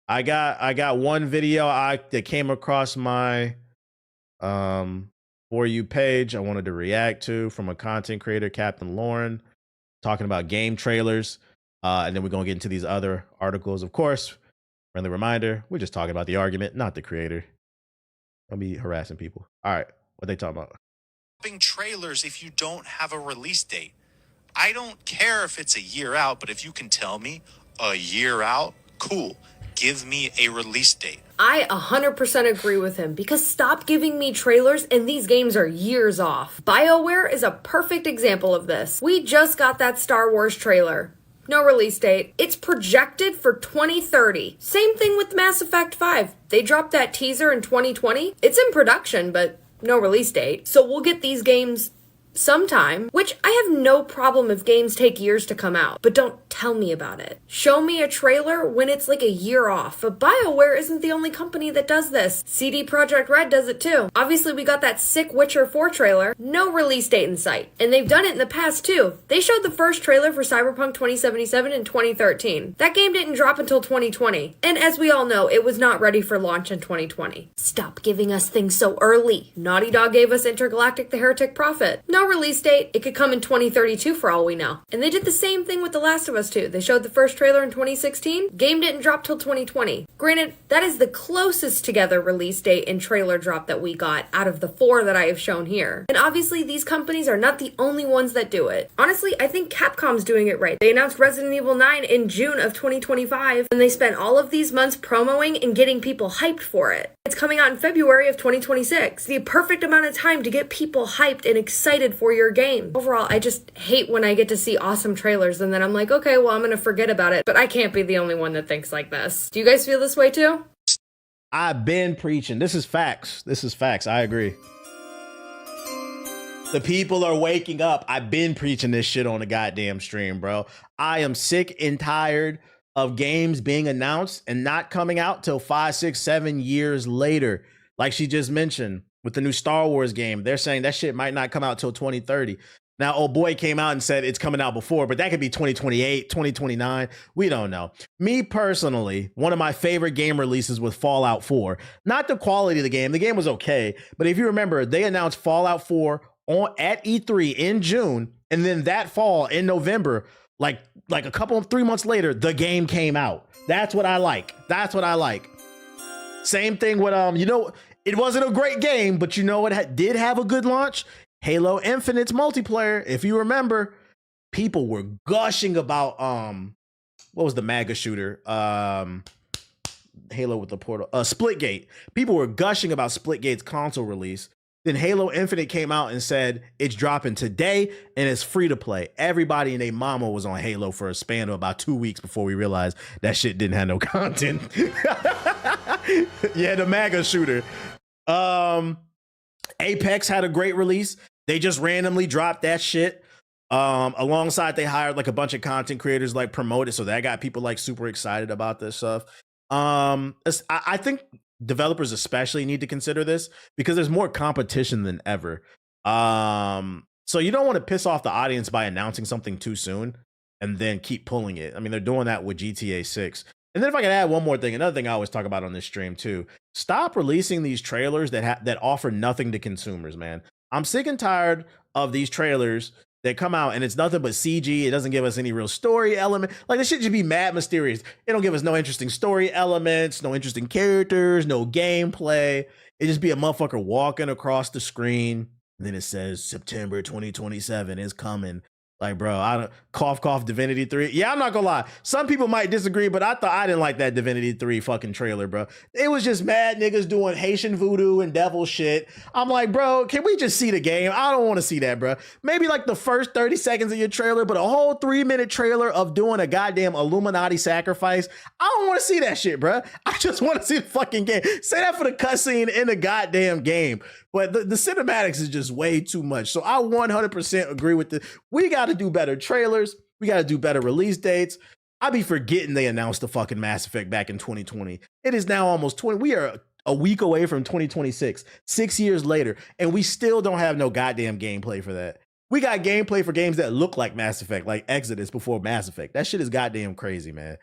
I got one video that came across my for you page I wanted to react to from a content creator, Captain Lauren, talking about game trailers. And then we're gonna get into these other articles. Of course, friendly reminder, we're just talking about the argument, not the creator. Don't be harassing people. All right, what they talking about? Trailers if you don't have a release date. I don't care if it's a year out, but if you can tell me a year out, cool. Give me a release date. I 100% agree with him because stop giving me trailers and these games are years off. BioWare is a perfect example of this. We just got that Star Wars trailer. No release date. It's projected for 2030. Same thing with Mass Effect 5. They dropped that teaser in 2020. It's in production, but no release date. So we'll get these games sometime, which I have no problem if games take years to come out, but don't tell me about it. Show me a trailer when it's like a year off. But BioWare isn't the only company that does this. CD Projekt Red does it too. Obviously, we got that sick Witcher 4 trailer, no release date in sight. And they've done it in the past too. They showed the first trailer for Cyberpunk 2077 in 2013. That game didn't drop until 2020. And as we all know, it was not ready for launch in 2020. Stop giving us things so early. Naughty Dog gave us Intergalactic the Heretic Prophet. No release date. It could come in 2032 for all we know. And they did the same thing with The Last of Us 2. They showed the first trailer in 2016. Game didn't drop till 2020. Granted, that is the closest together release date and trailer drop that we got out of the 4 that I have shown here. And obviously, these companies are not the only ones that do it. Honestly, I think Capcom's doing it right. They announced Resident Evil 9 in June of 2025, and they spent all of these months promoing and getting people hyped for it. It's coming out in February of 2026. The perfect amount of time to get people hyped and excited for your game. Overall, I just hate when I get to see awesome trailers and then I'm like, okay, well, I'm gonna forget about it. But I can't be the only one that thinks like this. Do you guys feel this way too? I've been preaching. This is facts. This is facts. I agree. The people are waking up. I've been preaching this shit on the goddamn stream, bro. I am sick and tired of games being announced and not coming out till 5, 6, 7 years later. Like she just mentioned with the new Star Wars game, they're saying that shit might not come out till 2030. Now, old boy came out and said it's coming out before, but that could be 2028, 2029. We don't know. Me personally, one of my favorite game releases was Fallout 4. Not the quality of the game. The game was okay. But if you remember, they announced Fallout 4 at E3 in June. And then that fall in November, like a couple of 3 months later, the game came out. That's what I like. That's what I like. Same thing with, it wasn't a great game, but it did have a good launch. Halo Infinite's multiplayer. If you remember, people were gushing about, what was the MAGA shooter? Halo with the portal, Splitgate. People were gushing about Splitgate's console release. Then Halo Infinite came out and said it's dropping today and it's free to play. Everybody and their mama was on Halo for a span of about 2 weeks before we realized that shit didn't have no content. Yeah, the MAGA shooter. Apex had a great release. They just randomly dropped that shit. Alongside, they hired like a bunch of content creators, like promote it, so that got people like super excited about this stuff. I think developers especially need to consider this because there's more competition than ever. So you don't want to piss off the audience by announcing something too soon and then keep pulling it. I mean, they're doing that with GTA 6. And then if I can add one more thing, another thing I always talk about on this stream too, stop releasing these trailers that offer nothing to consumers, man. I'm sick and tired of these trailers that come out and it's nothing but CG. It doesn't give us any real story element. Like, this shit should be mad mysterious. It don't give us no interesting story elements, no interesting characters, no gameplay. It just be a motherfucker walking across the screen. And then it says September 2027 is coming. Like, bro, I don't cough Divinity 3. Yeah, I'm not gonna lie. Some people might disagree, but I didn't like that Divinity 3 fucking trailer, bro. It was just mad niggas doing Haitian voodoo and devil shit. I'm like, bro, can we just see the game? I don't want to see that, bro. Maybe like the first 30 seconds of your trailer, but a whole 3-minute trailer of doing a goddamn Illuminati sacrifice. I don't want to see that shit, bro. I just want to see the fucking game. Say that for the cutscene in the goddamn game. But the cinematics is just way too much. So I 100% agree with this. We got to do better trailers. We got to do better release dates. I be forgetting they announced the fucking Mass Effect back in 2020. It is now almost 20. We are a week away from 2026, 6 years later, and we still don't have no goddamn gameplay for that. We got gameplay for games that look like Mass Effect, like Exodus before Mass Effect. That shit is goddamn crazy, man.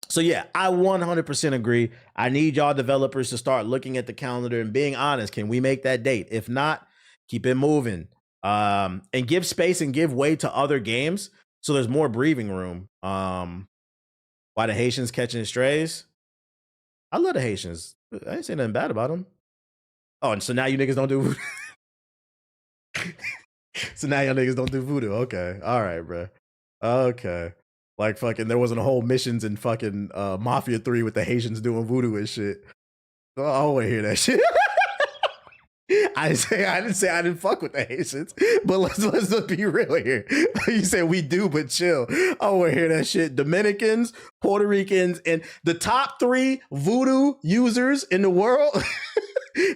So yeah, I 100% agree. I need y'all developers to start looking at the calendar and being honest. Can we make that date? If not, keep it moving. And give space and give way to other games so there's more breathing room. Why the Haitians catching strays? I love the Haitians. I ain't saying nothing bad about them. Oh, and so now you niggas don't do voodoo. So now y'all niggas don't do voodoo. Okay. All right, bro. Okay. Like fucking there wasn't a whole missions in fucking Mafia 3 with the Haitians doing voodoo and shit. Oh, I don't want to hear that shit. I didn't say I didn't fuck with the Haitians, but let's be real here. You said we do, but chill. I want to hear that shit. Dominicans, Puerto Ricans, and the top 3 voodoo users in the world: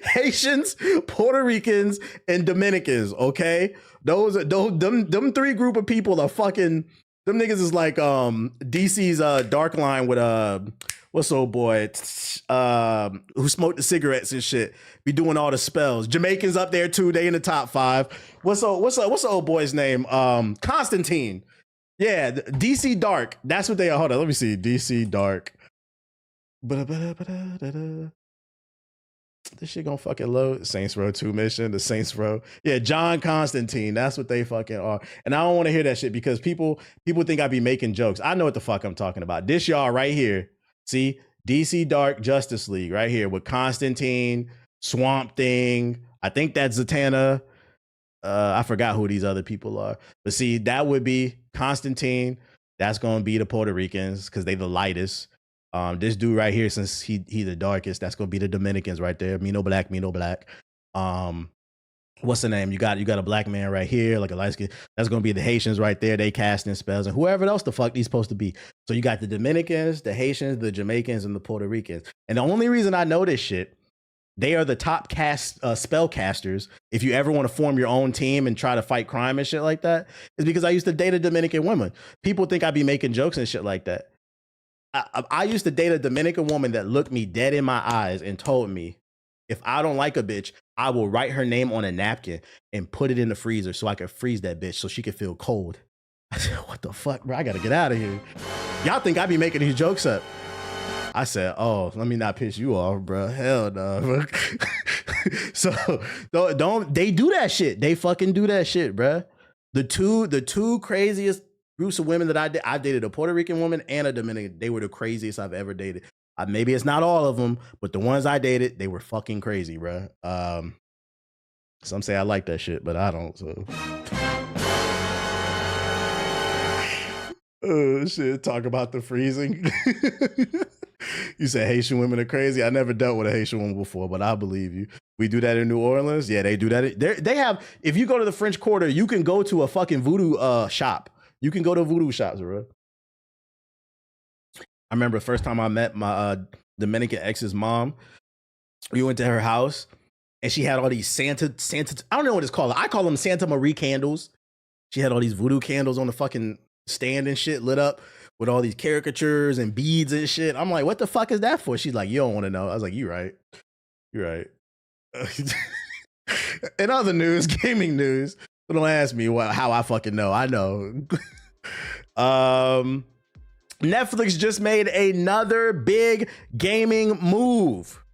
Haitians, Puerto Ricans, and Dominicans. Okay, them 3 group of people are fucking. Them niggas is like DC's Dark Line with what's old boy who smoked the cigarettes and shit, be doing all the spells. Jamaicans up there too, they in the top 5. What's the old boy's name? Constantine. Yeah, DC Dark. That's what they are. Hold on, let me see. DC Dark. This shit gonna fucking load. Saints Row 2 mission, the Saints Row. Yeah, John Constantine. That's what they fucking are. And I don't want to hear that shit because people think I be making jokes. I know what the fuck I'm talking about. This y'all right here. See, DC Dark Justice League right here with Constantine, Swamp Thing. I think that's Zatanna. I forgot who these other people are. But see, that would be Constantine. That's gonna be the Puerto Ricans because they the lightest. This dude right here, since he the darkest, that's gonna be the Dominicans right there. Me no black. What's the name? You got a black man right here, like a light skin. That's gonna be the Haitians right there. They casting spells and whoever else the fuck these supposed to be. So you got the Dominicans, the Haitians, the Jamaicans, and the Puerto Ricans. And the only reason I know this shit, they are the top spell casters. If you ever want to form your own team and try to fight crime and shit like that, is because I used to date a Dominican woman. People think I be making jokes and shit like that. I used to date a Dominican woman that looked me dead in my eyes and told me, if I don't like a bitch, I will write her name on a napkin and put it in the freezer so I could freeze that bitch so she could feel cold. I said, what the fuck, bro? I gotta get out of here. Y'all think I be making these jokes up. I said, oh, let me not piss you off, bro. Hell no. So don't they do that shit. They fucking do that shit, bro. The two craziest groups of women that I dated, a Puerto Rican woman and a Dominican. They were the craziest I've ever dated. Maybe it's not all of them, but the ones I dated, they were fucking crazy, bro. Some say I like that shit, but I don't. So, oh shit! Talk about the freezing. You said Haitian women are crazy. I never dealt with a Haitian woman before, but I believe you. We do that in New Orleans. Yeah, they do that. They have. If you go to the French Quarter, you can go to a fucking voodoo shop. You can go to voodoo shops, bro. I remember the first time I met my Dominican ex's mom. We went to her house, and she had all these Santa. I don't know what it's called. I call them Santa Marie candles. She had all these voodoo candles on the fucking stand and shit, lit up with all these caricatures and beads and shit. I'm like, what the fuck is that for? She's like, you don't want to know. I was like, you're right. In other news, gaming news, don't ask me how I fucking know. I know. Netflix just made another big gaming move.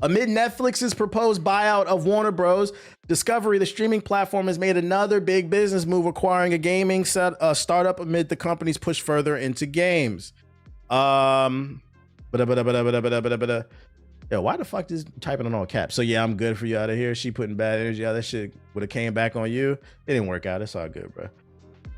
Amid Netflix's proposed buyout of Warner Bros. Discovery, the streaming platform has made another big business move, acquiring a gaming startup amid the company's push further into games. Yo, why the fuck is typing in all caps? So yeah, I'm good for you out of here. She putting bad energy out. That shit would have came back on you. It didn't work out. It's all good, bro.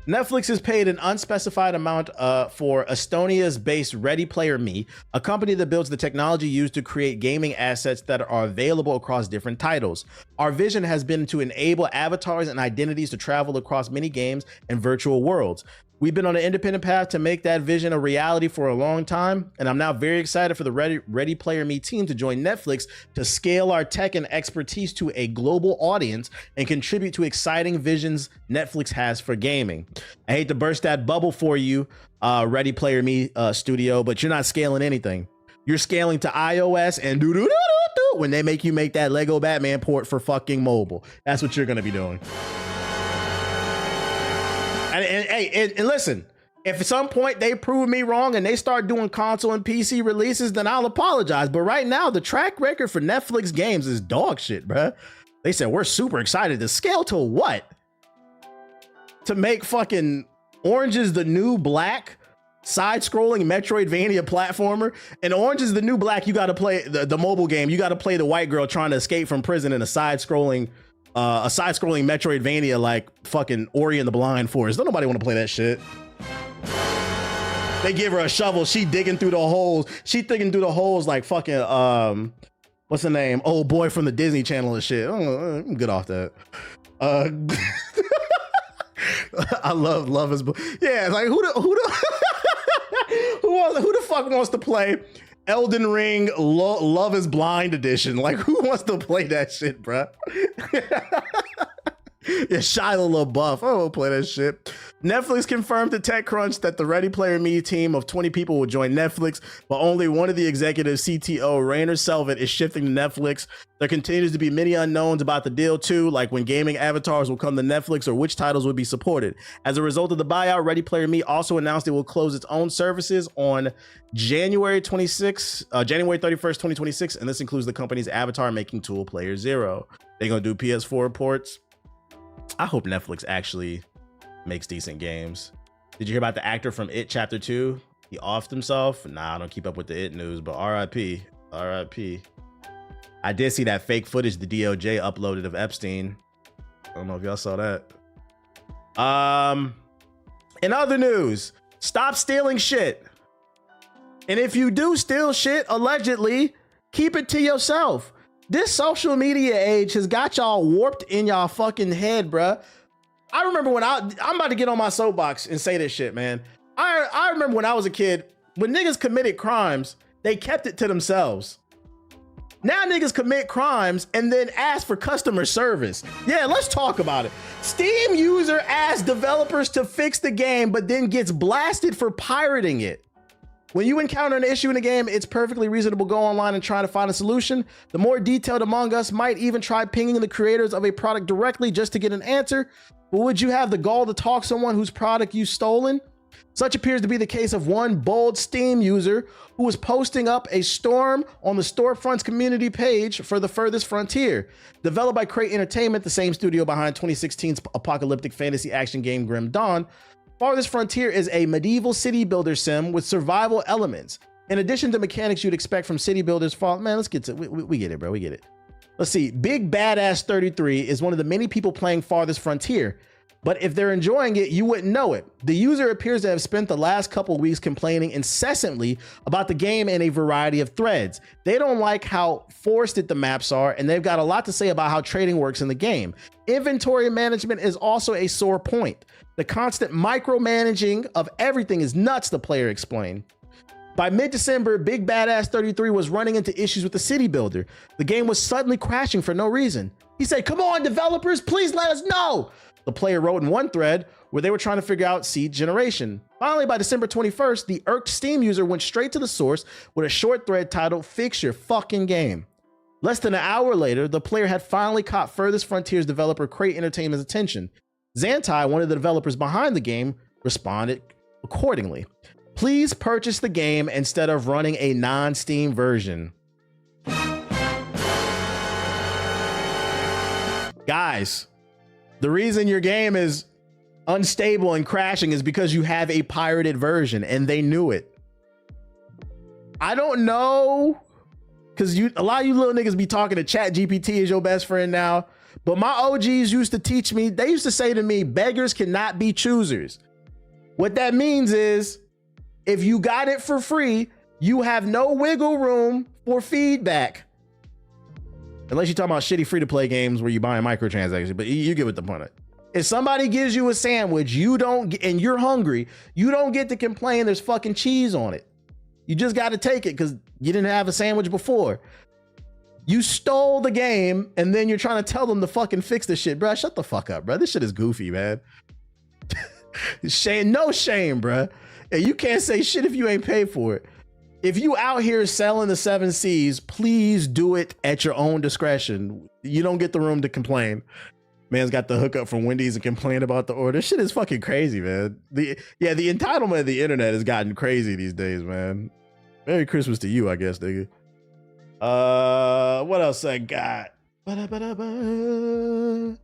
Netflix has paid an unspecified amount for Estonia's based Ready Player Me, a company that builds the technology used to create gaming assets that are available across different titles. Our vision has been to enable avatars and identities to travel across many games and virtual worlds. We've been on an independent path to make that vision a reality for a long time, and I'm now very excited for the Ready Player Me team to join Netflix to scale our tech and expertise to a global audience and contribute to exciting visions Netflix has for gaming. I hate to burst that bubble for you, Ready Player Me studio, but you're not scaling anything. You're scaling to iOS and when they make you make that Lego Batman port for fucking mobile. That's what you're gonna be doing. And listen, If at some point they prove me wrong and they start doing console and PC releases, then I'll apologize. But right now, the track record for Netflix games is dog shit, bruh. They said, we're super excited. To scale to what? To make fucking Orange is the New Black side-scrolling Metroidvania platformer. And Orange is the New Black, you got to play the mobile game. You got to play the white girl trying to escape from prison in a side-scrolling Metroidvania like fucking Ori and the Blind Forest. Don't nobody want to play that shit. They give her a shovel. She digging through the holes. She digging through the holes like fucking what's the name? Old boy from the Disney Channel and shit. I'm good off that. I love his book. Yeah, like who the fuck wants to play Elden Ring Love is Blind edition? Like who wants to play that shit, bruh? Yeah, Shia LaBeouf. I won't play that shit. Netflix confirmed to TechCrunch that the Ready Player Me team of 20 people will join Netflix, but only one of the executives, CTO Rainer Selvin, is shifting to Netflix. There continues to be many unknowns about the deal too, like when gaming avatars will come to Netflix or which titles will be supported. As a result of the buyout, Ready Player Me also announced it will close its own services on January 31st, 2026, and this includes the company's avatar making tool Player Zero. They're gonna do PS4 ports. I hope Netflix actually makes decent games. Did you hear about the actor from It Chapter 2? He offed himself? Nah, I don't keep up with the It news, but RIP. RIP. I did see that fake footage the DOJ uploaded of Epstein. I don't know if y'all saw that. In other news, stop stealing shit. And if you do steal shit, allegedly, keep it to yourself. This social media age has got y'all warped in y'all fucking head, bruh. I remember when I'm about to get on my soapbox and say this shit, man. I remember when I was a kid, when niggas committed crimes, they kept it to themselves. Now niggas commit crimes and then ask for customer service. Yeah, let's talk about it. Steam user asks developers to fix the game, but then gets blasted for pirating it. When you encounter an issue in a game, it's perfectly reasonable to go online and try to find a solution. The more detailed among us might even try pinging the creators of a product directly just to get an answer. But would you have the gall to talk to someone whose product you've stolen? Such appears to be the case of one bold Steam user who was posting up a storm on the Storefront's community page for The Furthest Frontier. Developed by Crate Entertainment, the same studio behind 2016's apocalyptic fantasy action game Grim Dawn, Farthest Frontier is a medieval city builder sim with survival elements. In addition to mechanics you'd expect from city builders, man, let's get to we get it, bro. We get it. Let's see. Big Badass 33 is one of the many people playing Farthest Frontier, but if they're enjoying it, you wouldn't know it. The user appears to have spent the last couple weeks complaining incessantly about the game in a variety of threads. They don't like how forced the maps are, and they've got a lot to say about how trading works in the game. Inventory management is also a sore point. The constant micromanaging of everything is nuts, the player explained. By mid-December, Big Badass 33 was running into issues with the city builder. The game was suddenly crashing for no reason. He said, "Come on, developers, please let us know." The player wrote in one thread where they were trying to figure out seed generation. Finally, by December 21st, the irked Steam user went straight to the source with a short thread titled, "Fix your fucking game." Less than an hour later, the player had finally caught Furthest Frontier's developer Crate Entertainment's attention. Zantai, one of the developers behind the game, responded accordingly. Please purchase the game instead of running a non-Steam version. Guys, the reason your game is unstable and crashing is because you have a pirated version, and they knew it. I don't know, because a lot of you little niggas be talking to ChatGPT as your best friend now. But my OGs used to teach me, they used to say to me, beggars cannot be choosers. What that means is, if you got it for free, you have no wiggle room for feedback. Unless you're talking about shitty free-to-play games where you're buying microtransactions, but you get what the point. If somebody gives you a sandwich, and you're hungry, you don't get to complain there's fucking cheese on it. You just got to take it because you didn't have a sandwich before. You stole the game, and then you're trying to tell them to fucking fix this shit, bro. Shut the fuck up, bro. This shit is goofy, man. Shame, no shame, bro. And you can't say shit if you ain't paid for it. If you out here selling the 7 Cs, please do it at your own discretion. You don't get the room to complain. Man's got the hookup from Wendy's and complain about the order. Shit is fucking crazy, man. The entitlement of the internet has gotten crazy these days, man. Merry Christmas to you, I guess, nigga. What else I got? Ba-da-ba-da-ba.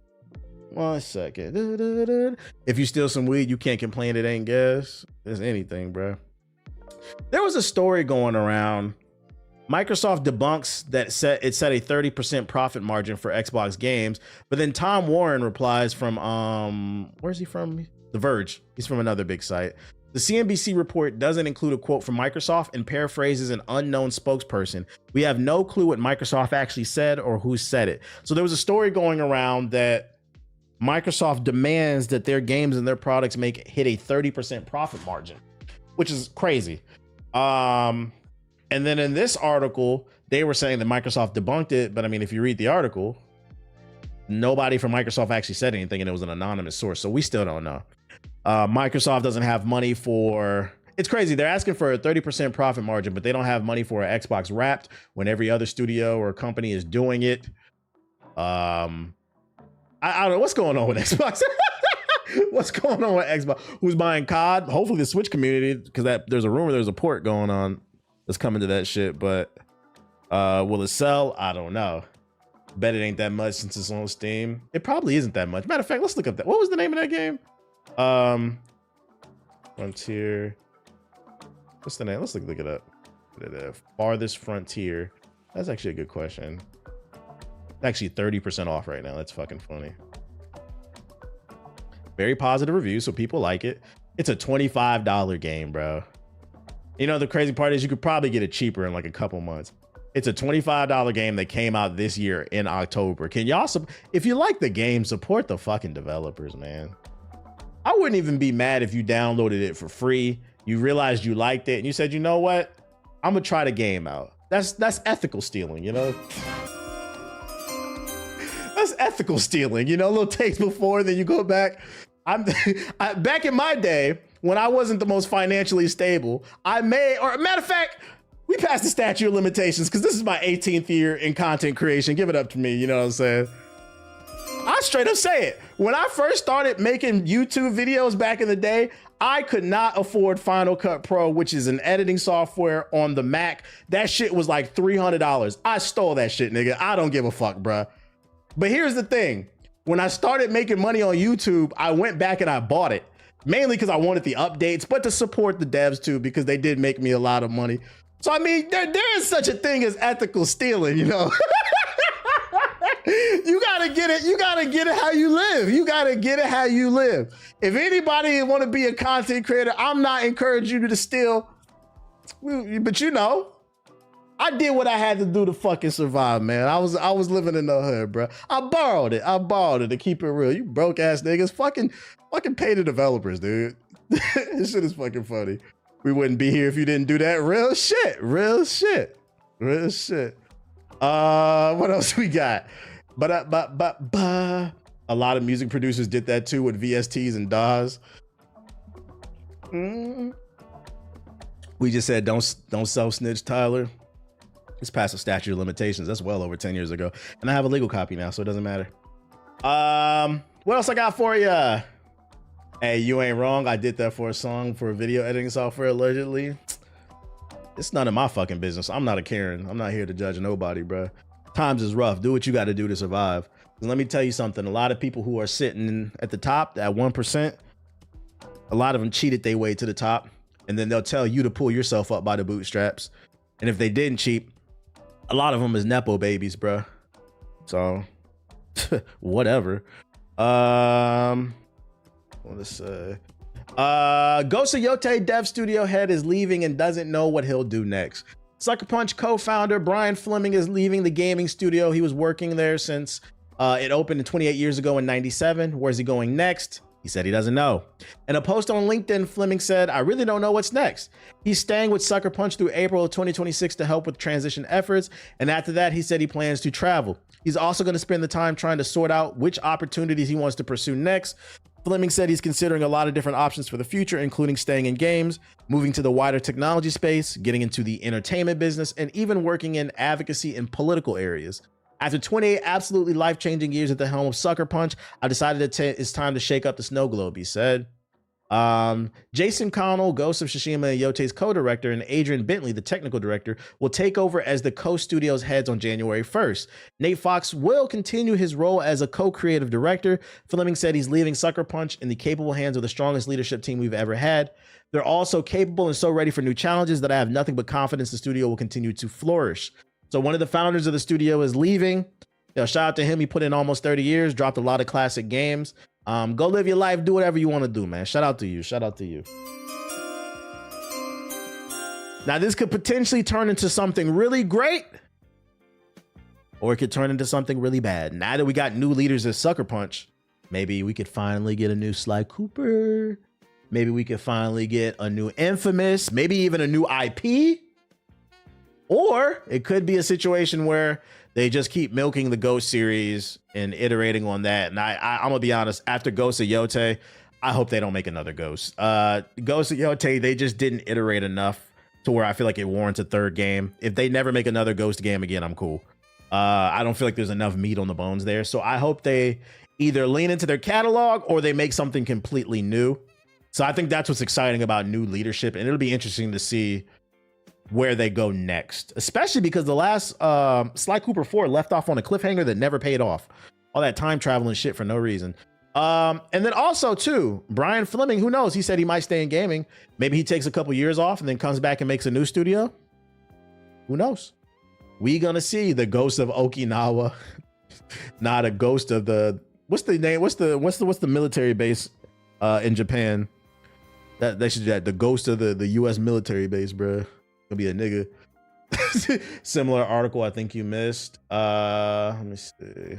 1 second. If you steal some weed, you can't complain it ain't gas. There's anything, bro. There was a story going around. Microsoft debunks that it set a 30% profit margin for Xbox games, but then Tom Warren replies from where's he from? The Verge. He's from another big site. The CNBC report doesn't include a quote from Microsoft and paraphrases an unknown spokesperson. We have no clue what Microsoft actually said or who said it. So there was a story going around that Microsoft demands that their games and their products hit a 30% profit margin, which is crazy. And then in this article, they were saying that Microsoft debunked it. But I mean, if you read the article, nobody from Microsoft actually said anything, and it was an anonymous source. So we still don't know. Microsoft doesn't have money for, it's crazy. They're asking for a 30% profit margin, but they don't have money for an Xbox Wrapped when every other studio or company is doing it. I don't know what's going on with Xbox. What's going on with Xbox? Who's buying COD? Hopefully the Switch community, because there's a rumor there's a port going on that's coming to that shit. But will it sell? I don't know. Bet it ain't that much since it's on Steam. It probably isn't that much. Matter of fact, let's look up that. What was the name of that game? Frontier. What's the name? Let's look it up. The Farthest Frontier. That's actually a good question. Actually 30% off right now. That's fucking funny. Very positive reviews, so people like it. It's a $25 game, bro. You know, the crazy part is you could probably get it cheaper in like a couple months. It's a $25 game that came out this year in October. Can y'all, if you like the game, support the fucking developers, man. I wouldn't even be mad if you downloaded it for free. You realized you liked it and you said, you know what? I'm gonna try the game out. That's ethical stealing, you know? That's ethical stealing, you know, a little taste before, then you go back. Back in my day, when I wasn't the most financially stable, matter of fact, we passed the statute of limitations because this is my 18th year in content creation. Give it up to me, you know what I'm saying? I straight up say it. When I first started making YouTube videos back in the day, I could not afford Final Cut Pro, which is an editing software on the Mac. That shit was like $300. I stole that shit, nigga. I don't give a fuck, bruh. But here's the thing. When I started making money on YouTube, I went back and I bought it. Mainly because I wanted the updates, but to support the devs too, because they did make me a lot of money. So, I mean, there is such a thing as ethical stealing, you know? You gotta get it. You gotta get it how you live. You gotta get it how you live. If anybody want to be a content creator, I'm not encouraging you to steal. But you know, I did what I had to do to fucking survive, man. I was living in the hood, bro. I borrowed it to keep it real. You broke ass niggas, fucking pay the developers, dude. This shit is fucking funny. We wouldn't be here if you didn't do that. Real shit. What else we got? But a lot of music producers did that too with VSTs and DAWs. We just said don't self-snitch, Tyler. It's past the statute of limitations. That's well over 10 years ago. And I have a legal copy now, so it doesn't matter. What else I got for you? Hey, you ain't wrong. I did that for a song for a video editing software, allegedly. It's none of my fucking business. I'm not a Karen. I'm not here to judge nobody, bro. Times is rough. Do what you got to do to survive. And let me tell you something. A lot of people who are sitting at the top, that 1%, a lot of them cheated their way to the top. And then they'll tell you to pull yourself up by the bootstraps. And if they didn't cheat, a lot of them is Nepo babies, bro. So, whatever. Let's say. Ghost of Yote dev studio head is leaving and doesn't know what he'll do next. Sucker Punch co-founder Brian Fleming is leaving the gaming studio. He was working there since it opened 28 years ago in 97. Where's he going next? He said he doesn't know. In a post on LinkedIn, Fleming said, I really don't know what's next. He's staying with Sucker Punch through April of 2026 to help with transition efforts. And after that, he said he plans to travel. He's also going to spend the time trying to sort out which opportunities he wants to pursue next. Fleming said he's considering a lot of different options for the future, including staying in games, moving to the wider technology space, getting into the entertainment business, and even working in advocacy in political areas. After 28 absolutely life-changing years at the helm of Sucker Punch, I decided it's time to shake up the snow globe, he said. Jason Connell, Ghost of Tsushima and Yote's co-director, and Adrian Bentley, the technical director, will take over as the co-studio's heads on January 1st. Nate Fox will continue his role as a co-creative director. Fleming said he's leaving Sucker Punch in the capable hands of the strongest leadership team we've ever had. They're all so capable and so ready for new challenges that I have nothing but confidence the studio will continue to flourish. So one of the founders of the studio is leaving. Shout out to him. He put in almost 30 years, dropped a lot of classic games. Go live your life, do whatever you want to do, man. Shout out to you. Shout out to you. Now, this could potentially turn into something really great, or it could turn into something really bad. Now that we got new leaders at Sucker Punch, maybe we could finally get a new Sly Cooper. Maybe we could finally get a new Infamous, maybe even a new IP. Or it could be a situation where they just keep milking the Ghost series and iterating on that. And I'm gonna be honest, after Ghost of Yote, I hope they don't make another Ghost. Ghost of Yote, they just didn't iterate enough to where I feel like it warrants a third game. If they never make another Ghost game again, I'm cool. I don't feel like there's enough meat on the bones there. So I hope they either lean into their catalog or they make something completely new. So I think that's what's exciting about new leadership. And it'll be interesting to see where they go next, especially because the last Sly Cooper 4 left off on a cliffhanger that never paid off. All that time traveling shit for no reason. And then also too, Brian Fleming, who knows? He said he might stay in gaming. Maybe he takes a couple years off and then comes back and makes a new studio. Who knows? We gonna see the Ghost of Okinawa, not a ghost of the what's the name? What's the military base in Japan? That should do that. The ghost of the U.S. military base, bro. Gonna be a nigga. Similar article I think you missed. Let me see.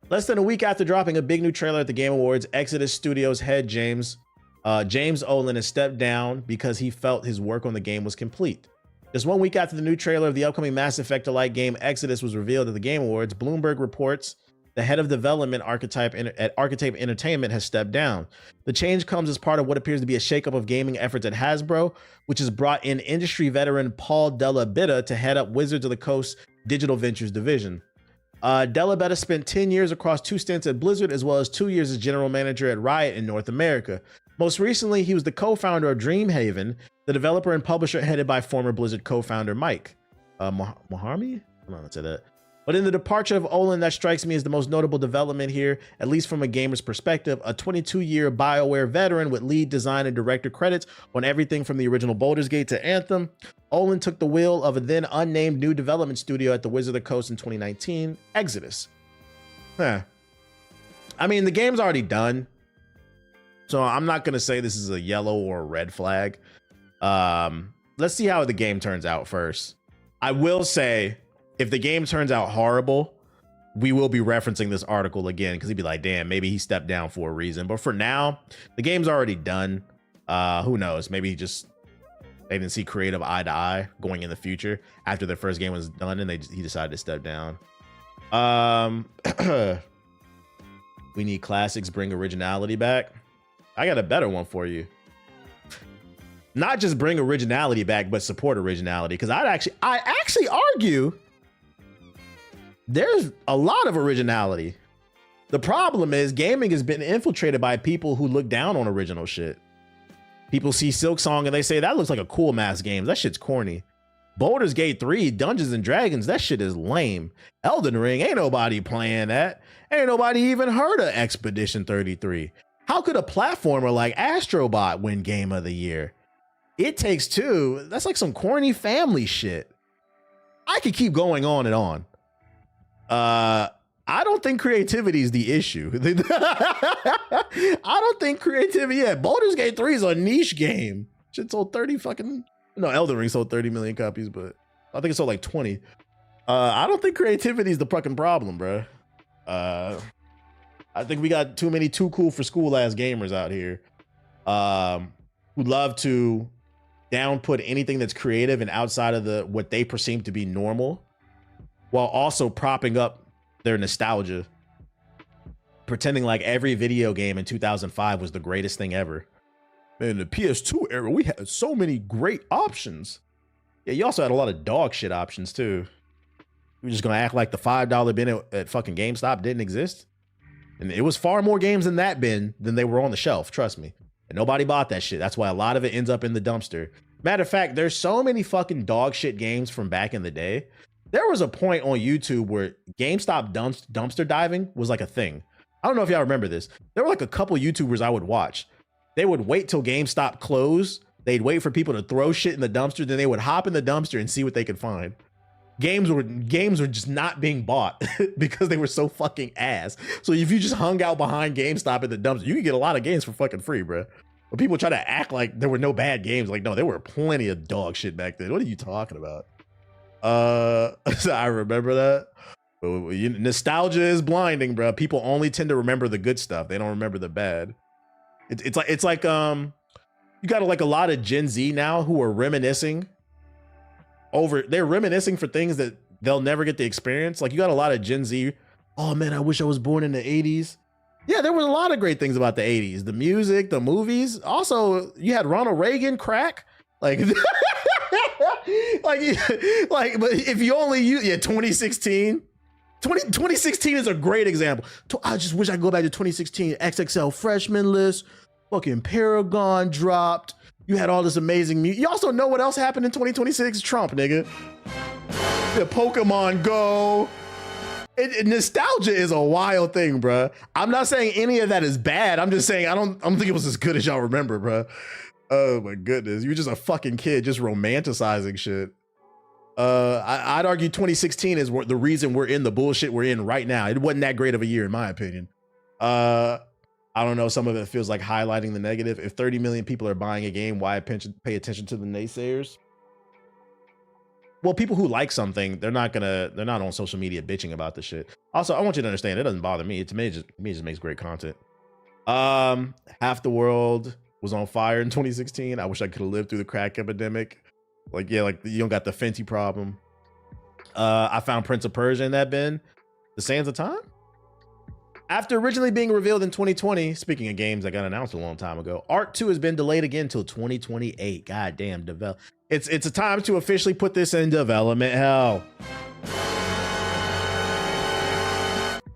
Less than a week after dropping a big new trailer at the Game Awards, Exodus Studios head James Olin has stepped down because he felt his work on the game was complete. Just 1 week after the new trailer of the upcoming Mass Effect-alike game Exodus was revealed at the Game Awards, Bloomberg reports the head of development at Archetype Entertainment has stepped down. The change comes as part of what appears to be a shakeup of gaming efforts at Hasbro, which has brought in industry veteran Paul Della Bitta to head up Wizards of the Coast Digital Ventures division. Della Bitta spent 10 years across 2 stints at Blizzard, as well as 2 years as general manager at Riot in North America. Most recently, he was the co-founder of Dreamhaven, the developer and publisher headed by former Blizzard co-founder Mike Moharmy? I don't know how to say that. But in the departure of Olin, that strikes me as the most notable development here, at least from a gamer's perspective. A 22-year BioWare veteran with lead design and director credits on everything from the original Baldur's Gate to Anthem, Olin took the wheel of a then unnamed new development studio at the Wizard of the Coast in 2019, Exodus. I mean, the game's already done, so I'm not going to say this is a yellow or a red flag. Let's see how the game turns out first. I will say, if the game turns out horrible, we will be referencing this article again because he'd be like, damn, maybe he stepped down for a reason. But for now, the game's already done. Who knows? Maybe they didn't see creative eye to eye going in the future after the first game was done and he decided to step down. We need classics, bring originality back. I got a better one for you. Not just bring originality back, but support originality. Because I actually argue there's a lot of originality. The problem is gaming has been infiltrated by people who look down on original shit. People see Silksong and they say that looks like a cool mass game. That shit's corny. Baldur's Gate 3, Dungeons and Dragons, that shit is lame. Elden Ring, ain't nobody playing that. Ain't nobody even heard of Expedition 33. How could a platformer like Astrobot win Game of the Year? It Takes Two, that's like some corny family shit. I could keep going on and on. I don't think creativity is the issue. I don't think creativity, Baldur's Gate 3 is a niche game. Shit sold 30 fucking, no, Elden Ring sold 30 million copies, but I think it sold like 20. I don't think creativity is the fucking problem, bro. I think we got too many too cool for school ass gamers out here who love to downput anything that's creative and outside of what they perceive to be normal, while also propping up their nostalgia, pretending like every video game in 2005 was the greatest thing ever. Man, in the PS2 era, we had so many great options. Yeah, you also had a lot of dog shit options too. We're just gonna act like the $5 bin at fucking GameStop didn't exist. And it was far more games in that bin than they were on the shelf, trust me. And nobody bought that shit. That's why a lot of it ends up in the dumpster. Matter of fact, there's so many fucking dog shit games from back in the day. There was a point on YouTube where GameStop dumpster diving was like a thing. I don't know if y'all remember this. There were like a couple YouTubers I would watch. They would wait till GameStop closed. They'd wait for people to throw shit in the dumpster. Then they would hop in the dumpster and see what they could find. Games were just not being bought because they were so fucking ass. So if you just hung out behind GameStop at the dumpster, you could get a lot of games for fucking free, bro. But people try to act like there were no bad games. Like, no, there were plenty of dog shit back then. What are you talking about? I remember that. Nostalgia is blinding, bro. People only tend to remember the good stuff. They don't remember the bad. It's like you got like a lot of Gen Z now who are reminiscing they're reminiscing for things that they'll never get to experience. Like you got a lot of Gen Z. Oh man, I wish I was born in the 80s. Yeah, there were a lot of great things about the 80s. The music, the movies. Also, you had Ronald Reagan crack. Like, but if you only use 2016. 2016 is a great example. I just wish I could go back to 2016. XXL freshman list. Fucking Paragon dropped. You had all this amazing music. You also know what else happened in 2026? Trump, nigga. The Pokemon Go. Nostalgia is a wild thing, bruh. I'm not saying any of that is bad. I'm just saying I don't think it was as good as y'all remember, bruh. Oh my goodness. You were just a fucking kid just romanticizing shit. I'd argue 2016 is the reason we're in the bullshit we're in right now. It wasn't that great of a year in my opinion. I don't know. Some of it feels like highlighting the negative. If 30 million people are buying a game, why pay attention to the naysayers? Well, people who like something, they're not on social media bitching about the shit. Also, I want you to understand, it doesn't bother me. It just makes great content. Half the world was on fire in 2016. I wish I could have lived through the crack epidemic. Like, yeah, like you don't got the Fenty problem. I found Prince of Persia in that bin. The Sands of Time? After originally being revealed in 2020, speaking of games that got announced a long time ago, Ark 2 has been delayed again till 2028. Goddamn, it's a time to officially put this in development hell.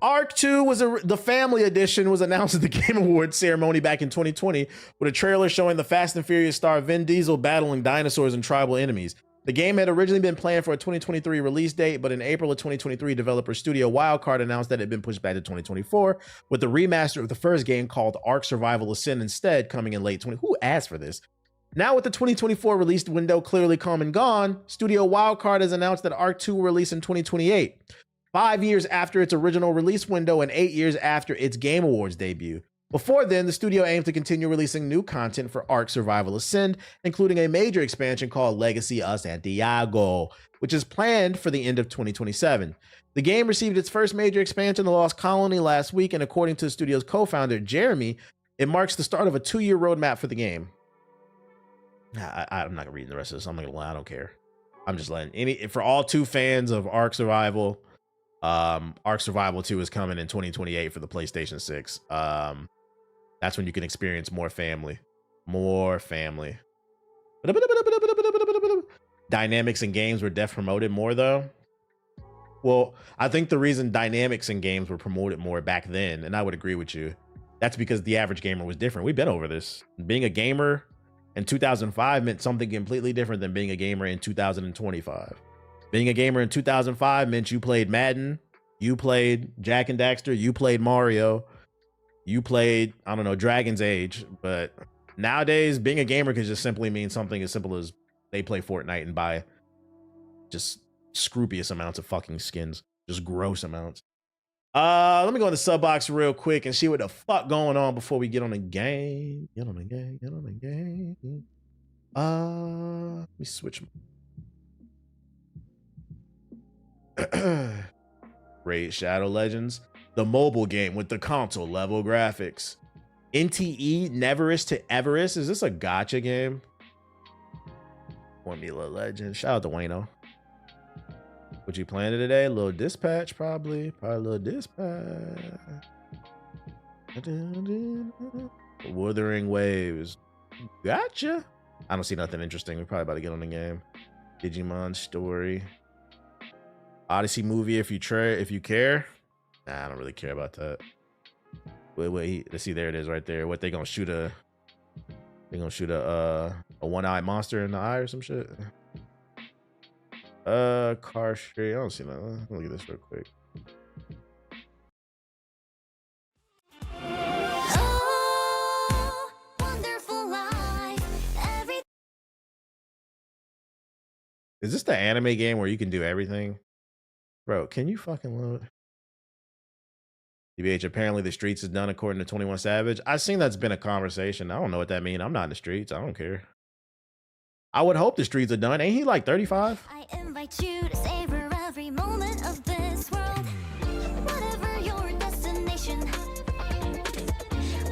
Ark 2 was the family edition was announced at the Game Awards ceremony back in 2020 with a trailer showing the Fast and Furious star Vin Diesel battling dinosaurs and tribal enemies. The game had originally been planned for a 2023 release date, but in April of 2023, developer Studio Wildcard announced that it had been pushed back to 2024, with the remaster of the first game called Ark Survival Ascend instead coming in late 20. Who asked for this? Now with the 2024 release window clearly come and gone, Studio Wildcard has announced that Ark 2 will release in 2028, 5 years after its original release window and 8 years after its Game Awards debut. Before then, the studio aimed to continue releasing new content for Ark Survival Ascend, including a major expansion called Legacy of Santiago, which is planned for the end of 2027. The game received its first major expansion, The Lost Colony, last week, and according to the studio's co-founder, Jeremy, it marks the start of a 2-year roadmap for the game. I'm not gonna read the rest of this. I'm not gonna lie, I don't care. I'm just letting for all 2 fans of Ark Survival, Ark Survival 2 is coming in 2028 for the PlayStation 6. That's when you can experience more family. Dynamics in games were promoted more though. Well, I think the reason dynamics in games were promoted more back then, and I would agree with you, that's because the average gamer was different. We've been over this. Being a gamer in 2005 meant something completely different than being a gamer in 2025. Being a gamer in 2005 meant you played Madden, you played Jak and Daxter, you played Mario, you played, I don't know, Dragon's Age. But nowadays, being a gamer can just simply mean something as simple as they play Fortnite and buy just scrupious amounts of fucking skins, just gross amounts. Let me go in the sub box real quick and see what the fuck going on before we get on the game. Get on the game. Let me switch. Raid Shadow Legends, the mobile game with the console level graphics. NTE Neverest to Everest. Is this a gacha game? Formula Legends. Shout out to Wayno. What you planning today? A little dispatch, probably a little dispatch. Wuthering Waves. Gotcha. I don't see nothing interesting. We're probably about to get on the game. Digimon Story. Odyssey movie if you care. Nah, I don't really care about that. Wait, let's see, there it is right there. What they gonna shoot a one-eyed monster in the eye or some shit? Car straight. I don't see that. Let me look at this real quick. Oh, wonderful life. Is this the anime game where you can do everything? Bro, can you fucking load? DBH, apparently the streets is done according to 21 Savage. I've seen that's been a conversation. I don't know what that means. I'm not in the streets. I don't care. I would hope the streets are done. Ain't he like 35? I invite you to savor every moment of this world. Whatever your destination,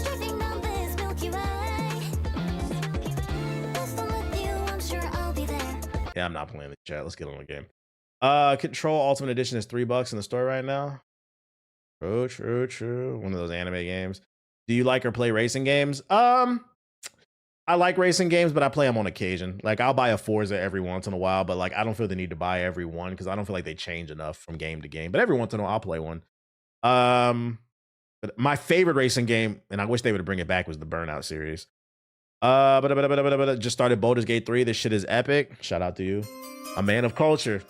drifting down this Milky Way. Best I'm with you, I'm sure I'll be there. Yeah, I'm not playing the chat. Let's get on the game. Control Ultimate Edition is $3 in the store right now. True. One of those anime games. Do you like or play racing games? I like racing games, but I play them on occasion. Like, I'll buy a Forza every once in a while, but like, I don't feel the need to buy every one because I don't feel like they change enough from game to game. But every once in a while, I'll play one. But my favorite racing game, and I wish they would bring it back, was the Burnout series. But just started Baldur's Gate 3. This shit is epic. Shout out to you. A man of culture.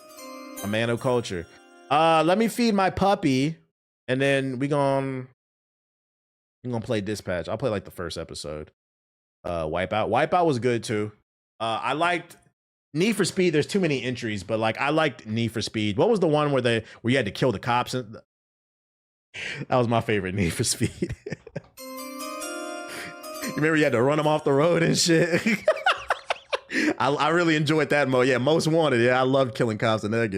Let me feed my puppy, and then we're gonna play Dispatch. I'll play like the first episode. Wipeout was good too. I liked Need for Speed. There's too many entries, but like I liked Need for Speed. What was the one where you had to kill the cops? That was my favorite Need for Speed. You remember you had to run them off the road and shit? I really enjoyed that mode. Yeah, Most Wanted. Yeah, I loved killing cops in that game.